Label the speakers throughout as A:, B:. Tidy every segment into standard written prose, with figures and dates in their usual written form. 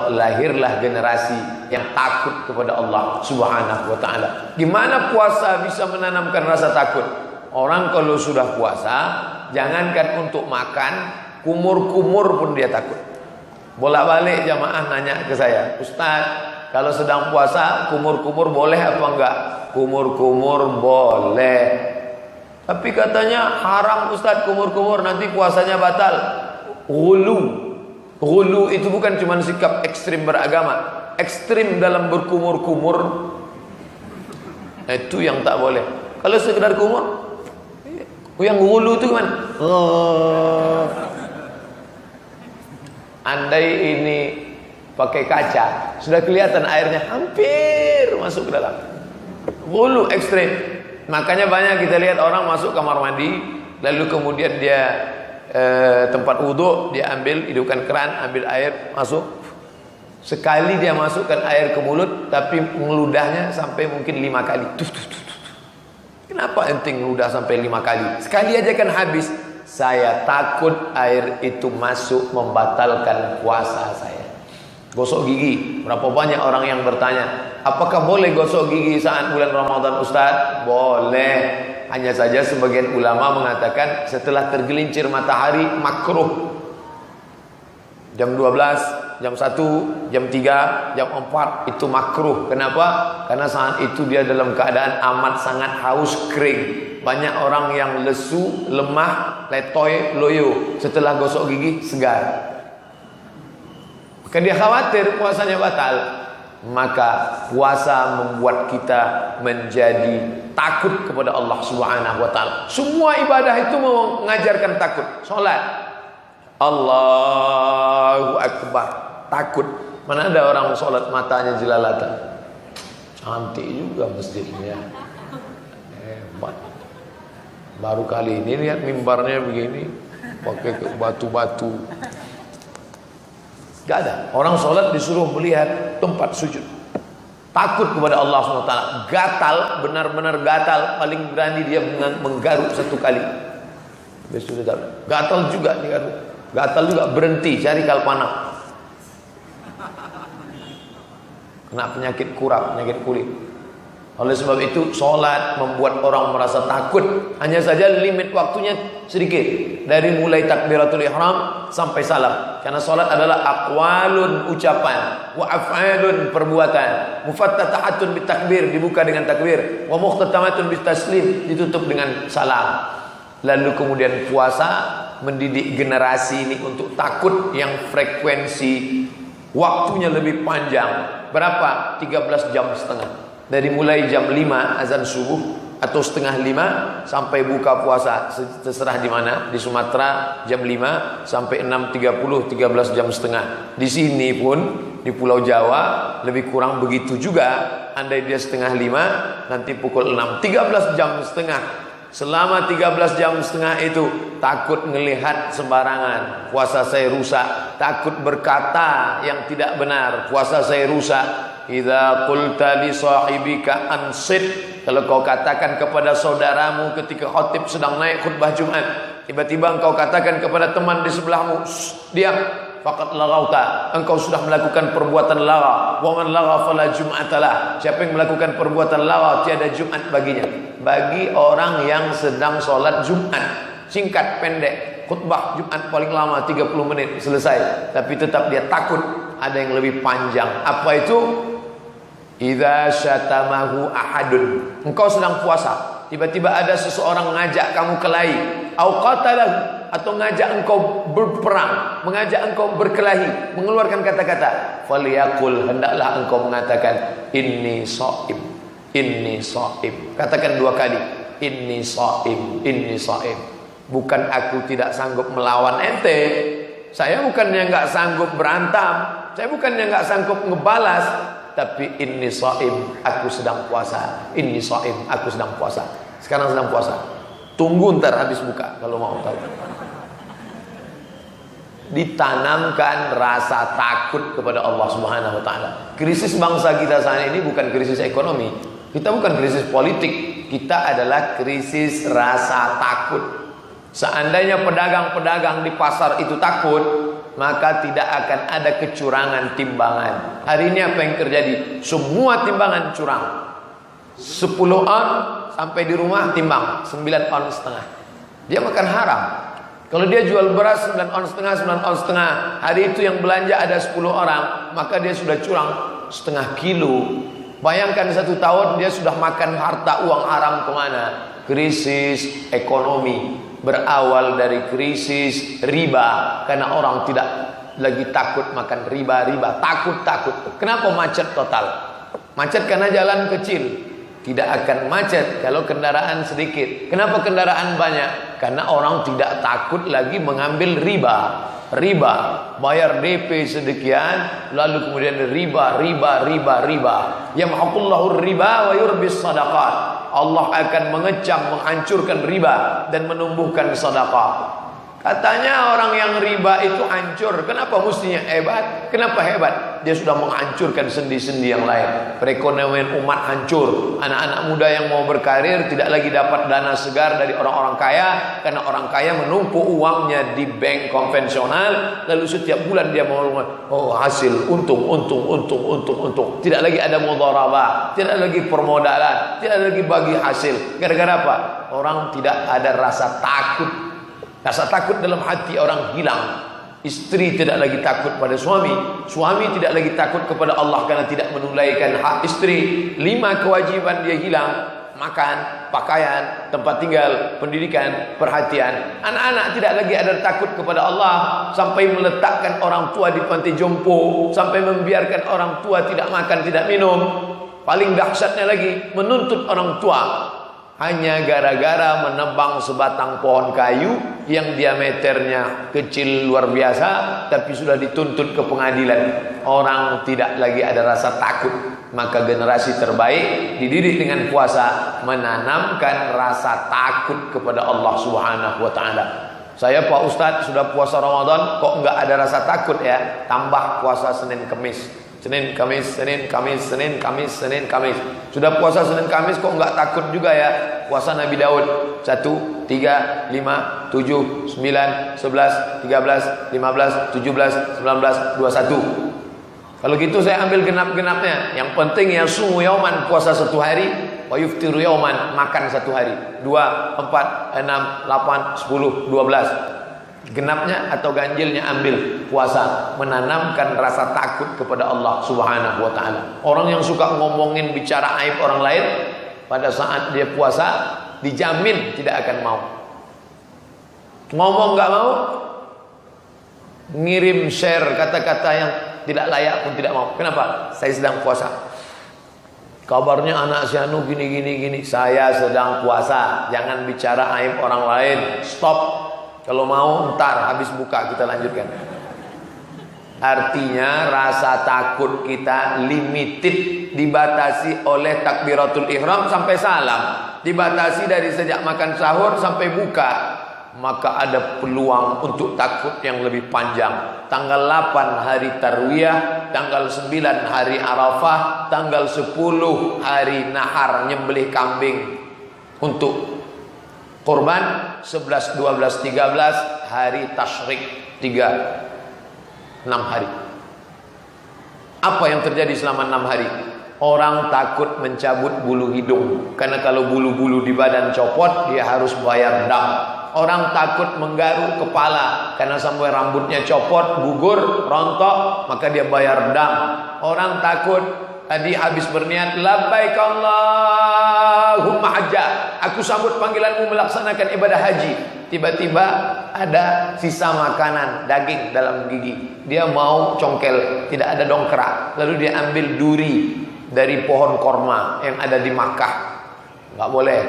A: maka lahirlah generasi yang takut kepada Allah Subhanahu wa taala. Gimana puasa bisa menanamkan rasa takut? Orang kalau sudah puasa, jangankan untuk makan, kumur-kumur pun dia takut. Bolak-balik jamaah nanya ke saya, "Ustaz, kalau sedang puasa kumur-kumur boleh apa enggak?" Kumur-kumur boleh. Tapi katanya haram Ustaz kumur-kumur, nanti puasanya batal. Ghulu itu bukan cuma sikap ekstrim beragama, ekstrim dalam berkumur-kumur itu yang tak boleh. Kalau sekedar kumur, yang ghulu itu gimana? Andai ini pakai kaca, sudah kelihatan airnya hampir masuk ke dalam. Ghulu ekstrim. Makanya banyak kita lihat orang masuk kamar mandi, lalu kemudian dia tempat wudhu, dia ambil, hidupkan keran, ambil air, masuk. Sekali dia masukkan air ke mulut, tapi ngeludahnya sampai mungkin 5 kali. Kenapa ente ngeludah sampai 5 kali? Sekali aja kan habis. Saya takut air itu masuk membatalkan puasa saya. Gosok gigi. Berapa banyak orang yang bertanya, apakah boleh gosok gigi saat bulan Ramadan Ustaz? Boleh. Hanya saja sebagian ulama mengatakan setelah tergelincir matahari makruh. Jam 12, jam 1, jam 3, jam 4 itu makruh. Kenapa? Karena saat itu dia dalam keadaan amat sangat haus, kering. Banyak orang yang lesu, lemah, letoy, loyo. Setelah gosok gigi segar. Maka dia khawatir puasanya batal. Maka puasa membuat kita menjadi takut kepada Allah Subhanahu wa taala. Semua ibadah itu mengajarkan takut. Salat, Allahu Akbar, takut. Mana ada orang salat matanya jelalatan. Cantik juga masjidnya. Hebat. Baru kali ini lihat mimbarnya begini, pakai batu-batu. Gak ada. Orang sholat disuruh melihat tempat sujud. Takut kepada Allah SWT. Gatal, benar-benar gatal. Paling berani dia menggaruk 1 kali. Gatal juga nih, gatal juga, berhenti cari kalpana. Kena penyakit kurap, penyakit kulit. Oleh sebab itu sholat membuat orang merasa takut. Hanya saja limit waktunya sedikit, dari mulai takbiratul ihram sampai salam. Karena sholat adalah aqwalun, ucapan, wa af'alun, perbuatan. Mufattatahatun bitakbir, dibuka dengan takbir, wa mukhtatamatun bitaslim, ditutup dengan salam. Lalu kemudian puasa mendidik generasi ini untuk takut, yang frekuensi waktunya lebih panjang. Berapa? 13 jam setengah. Dari mulai jam 5 azan subuh atau setengah 5 sampai buka puasa, terserah di mana. Di Sumatera jam 5 sampai 6.30, 13 jam setengah. Di sini pun di Pulau Jawa lebih kurang begitu juga. Andai dia setengah 5, nanti pukul 6, 13 jam setengah. Selama 13 jam setengah itu takut ngelihat sembarangan, puasa saya rusak. Takut berkata yang tidak benar, puasa saya rusak. Idza qulta li sahibika ansit, kalau kau katakan kepada saudaramu ketika khatib sedang naik khutbah Jumat, tiba-tiba engkau katakan kepada teman di sebelahmu, diam, faqad laghauta, engkau sudah melakukan perbuatan lagha. Wa man lagha fala jum'atalah, siapa yang melakukan perbuatan lagha tiada Jumat baginya. Bagi orang yang sedang sholat Jumat, singkat pendek, khutbah Jumat paling lama 30 menit selesai, tapi tetap dia takut ada yang lebih panjang. Apa itu? Idza syatamahu ahadun, engkau sedang puasa, tiba-tiba ada seseorang mengajak kamu kelahi, au qatalahu, atau ngajak engkau berperang, mengajak engkau berkelahi, mengeluarkan kata-kata, falyaqul, hendaklah engkau mengatakan inni shaim, inni shaim. Katakan 2 kali, inni shaim, inni shaim. Bukan aku tidak sanggup melawan ente, saya bukannya enggak sanggup berantem, saya bukannya enggak sanggup ngebalas, tapi inni shaim, aku sedang puasa. Inni shaim, aku sedang puasa. Sekarang sedang puasa. Tunggu ntar habis buka kalau mau tahu. Ditanamkan rasa takut kepada Allah Subhanahu wa taala. Krisis bangsa kita saat ini bukan krisis ekonomi. Kita bukan krisis politik. Kita adalah krisis rasa takut. Seandainya pedagang-pedagang di pasar itu takut, maka tidak akan ada kecurangan timbangan. Hari ini apa yang terjadi? Semua timbangan curang. 10 on sampai di rumah timbang 9 on setengah. Dia makan haram. Kalau dia jual beras 9 on setengah, 9 on setengah, hari itu yang belanja ada 10 orang, maka dia sudah curang setengah kilo. Bayangkan 1 tahun dia sudah makan harta uang haram kemana? Krisis ekonomi berawal dari krisis riba, karena orang tidak lagi takut makan riba. Takut. Kenapa macet total? Macet karena jalan kecil. Tidak akan macet kalau kendaraan sedikit. Kenapa kendaraan banyak? Karena orang tidak takut lagi mengambil riba. Bayar DP sedekian, lalu kemudian riba. Yamhaqullahu riba wa yurbis sadaqat. Allah akan mengecam, menghancurkan riba dan menumbuhkan sedekah. Katanya orang yang riba itu hancur. Kenapa mestinya hebat? Kenapa hebat? Dia sudah menghancurkan sendi-sendi yang lain. Perekonomian umat hancur. Anak-anak muda yang mau berkarir tidak lagi dapat dana segar dari orang-orang kaya, karena orang kaya menumpuk uangnya di bank konvensional, lalu setiap bulan dia mau hasil untung. Tidak lagi ada mudharabah, tidak lagi permodalan, tidak lagi bagi hasil. Gara-gara apa? Orang tidak ada rasa takut. Rasa takut dalam hati orang hilang. Istri tidak lagi takut pada suami. Suami tidak lagi takut kepada Allah karena tidak menunaikan hak istri. 5 kewajiban dia hilang. Makan, pakaian, tempat tinggal, pendidikan, perhatian. Anak-anak tidak lagi ada takut kepada Allah, sampai meletakkan orang tua di panti jompo, sampai membiarkan orang tua tidak makan, tidak minum. Paling dahsyatnya lagi, menuntut orang tua hanya gara-gara menebang sebatang pohon kayu yang diameternya kecil luar biasa, tapi sudah dituntut ke pengadilan. Orang tidak lagi ada rasa takut. Maka generasi terbaik dididik dengan puasa, menanamkan rasa takut kepada Allah Subhanahu wa taala. Saya Pak Ustadz sudah puasa Ramadan kok enggak ada rasa takut ya? Tambah puasa Senin Kamis. Senin Kamis. Sudah puasa Senin Kamis kok enggak takut juga ya? Puasa Nabi Daud 1, 3, 5, 7, 9, 11, 13, 15, 17, 19, 21. Kalau gitu saya ambil genap-genapnya. Yang penting ya sumu yauman, puasa 1 hari, wa yuftiru yauman, makan 1 hari. 2, 4, 6, 8, 10, 12. Genapnya atau ganjilnya ambil puasa, menanamkan rasa takut kepada Allah Subhanahu wa taala. Orang yang suka ngomongin bicara aib orang lain, pada saat dia puasa dijamin tidak akan mau. Ngomong enggak mau, ngirim share kata-kata yang tidak layak pun tidak mau. Kenapa? Saya sedang puasa. Kabarnya anak si Anu gini. Saya sedang puasa. Jangan bicara aib orang lain. Stop. Kalau mau ntar habis buka kita lanjutkan. Artinya rasa takut kita limited, dibatasi oleh takbiratul ihram sampai salam, dibatasi dari sejak makan sahur sampai buka. Maka ada peluang untuk takut yang lebih panjang. Tanggal 8 hari Tarwiyah, tanggal 9 hari Arafah, tanggal 10 hari Nahar, nyembelih kambing untuk kurban, 11, 12, 13 hari Tasyrik, 6 hari. Apa yang terjadi selama 6 hari? Orang takut mencabut bulu hidung, karena kalau bulu-bulu di badan copot dia harus bayar dam. Orang takut menggaruk kepala, karena sampai rambutnya copot, gugur, rontok, maka dia bayar dam. Orang takut tadi habis berniat labbaik Allahumma hajja, aku sambut panggilanmu melaksanakan ibadah haji. Tiba-tiba ada sisa makanan daging dalam gigi, dia mau congkel, tidak ada dongkrak, lalu dia ambil duri dari pohon korma yang ada di Makkah. Nggak boleh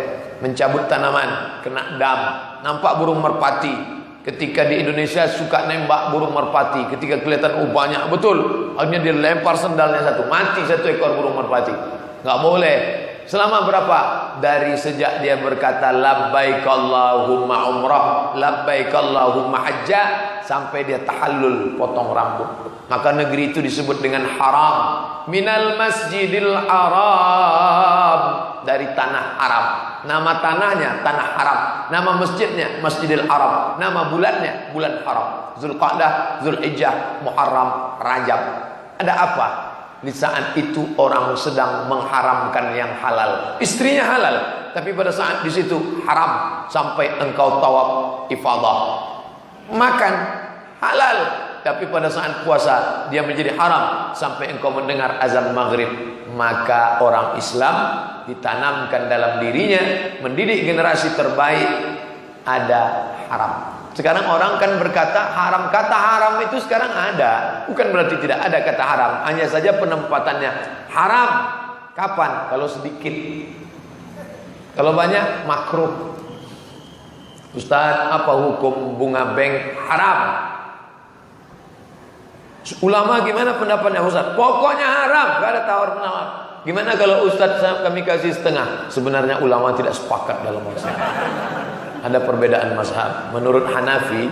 A: mencabut tanaman, kena dam. Nampak burung merpati, ketika di Indonesia suka nembak burung merpati, ketika kelihatan banyak betul, akhirnya dia lempar sendalnya satu, mati 1 ekor burung merpati. Nggak boleh. Selama berapa? Dari sejak dia berkata labbaik Allahumma umrah, labbaik Allahumma hajja, sampai dia tahallul, potong rambut. Maka negeri itu disebut dengan haram. Minal masjidil haram, dari tanah Arab. Nama tanahnya tanah Arab, nama masjidnya Masjidil Haram, nama bulannya bulan haram. Zulqa'dah, Zulhijjah, Muharram, Rajab. Ada apa? Di saat itu orang sedang mengharamkan yang halal. Istrinya halal, tapi pada saat di situ haram sampai engkau tawaf ifadah. Makan halal, tapi pada saat puasa dia menjadi haram sampai engkau mendengar azan maghrib. Maka orang Islam ditanamkan dalam dirinya, mendidik generasi terbaik, ada haram. Sekarang orang kan berkata haram. Kata haram itu sekarang ada, bukan berarti tidak ada kata haram, hanya saja penempatannya. Haram kapan? Kalau sedikit. Kalau banyak makruh. Ustaz, apa hukum bunga bank? Haram. Ulama gimana pendapatnya Ustaz? Pokoknya haram, gak ada tawar-menawar. Gimana kalau Ustaz kami kasih setengah? Sebenarnya ulama tidak sepakat dalam masalah. Ada perbedaan mazhab. Menurut Hanafi,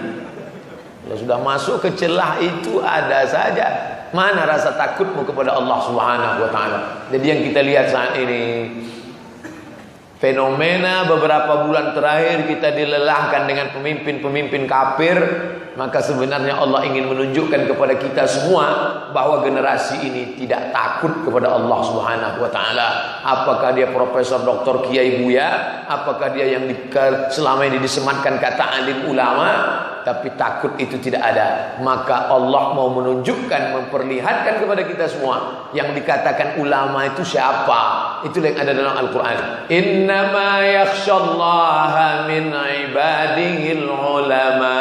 A: kalau sudah masuk ke celah itu ada saja. Mana rasa takutmu kepada Allah Subhanahu wa taala? Jadi yang kita lihat saat ini, fenomena beberapa bulan terakhir kita dilelahkan dengan pemimpin-pemimpin kafir. Maka sebenarnya Allah ingin menunjukkan kepada kita semua bahwa generasi ini tidak takut kepada Allah Subhanahu wa taala. Apakah dia profesor, doktor, kiai, buya, apakah dia yang selama ini disematkan kata alim ulama, tapi takut itu tidak ada. Maka Allah mau menunjukkan, memperlihatkan kepada kita semua yang dikatakan ulama itu siapa. Itu yang ada dalam Al-Qur'an. Innama yakhsyallaha min ibadihil ulama.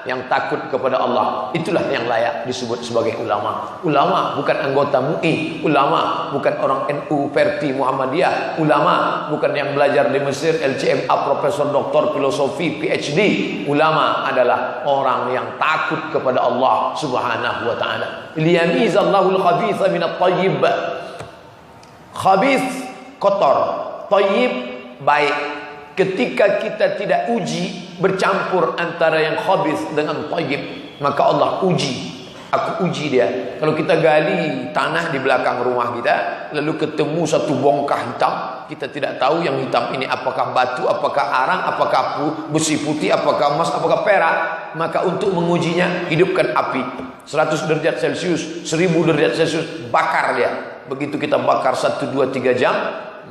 A: Yang takut kepada Allah, itulah yang layak disebut sebagai ulama. Ulama bukan anggota MUI, ulama bukan orang NU, Verti, Muhammadiyah, ulama bukan yang belajar di Mesir, LCMA, profesor, doktor, filosofi, PhD. Ulama adalah orang yang takut kepada Allah Subhanahu wa taala. Liyamizallahu al-khabitha minat thayyib. Khabith kotor, thayyib baik. Ketika kita tidak uji bercampur antara yang khabith dengan thayyib, maka Allah uji. Aku uji dia. Kalau kita gali tanah di belakang rumah kita, lalu ketemu satu bongkah hitam, kita tidak tahu yang hitam ini apakah batu, apakah arang, apakah besi putih, apakah emas, apakah perak. Maka untuk mengujinya, hidupkan api 100 derajat Celcius, 1000 derajat Celcius, bakar dia. Begitu kita bakar 1, 2, 3 jam,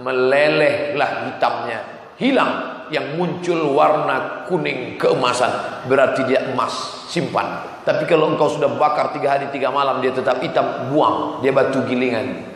A: melelehlah hitamnya, hilang. Yang muncul warna kuning keemasan, berarti dia emas, simpan. Tapi kalau engkau sudah bakar 3 hari 3 malam, dia tetap hitam, buang, dia batu gilingan.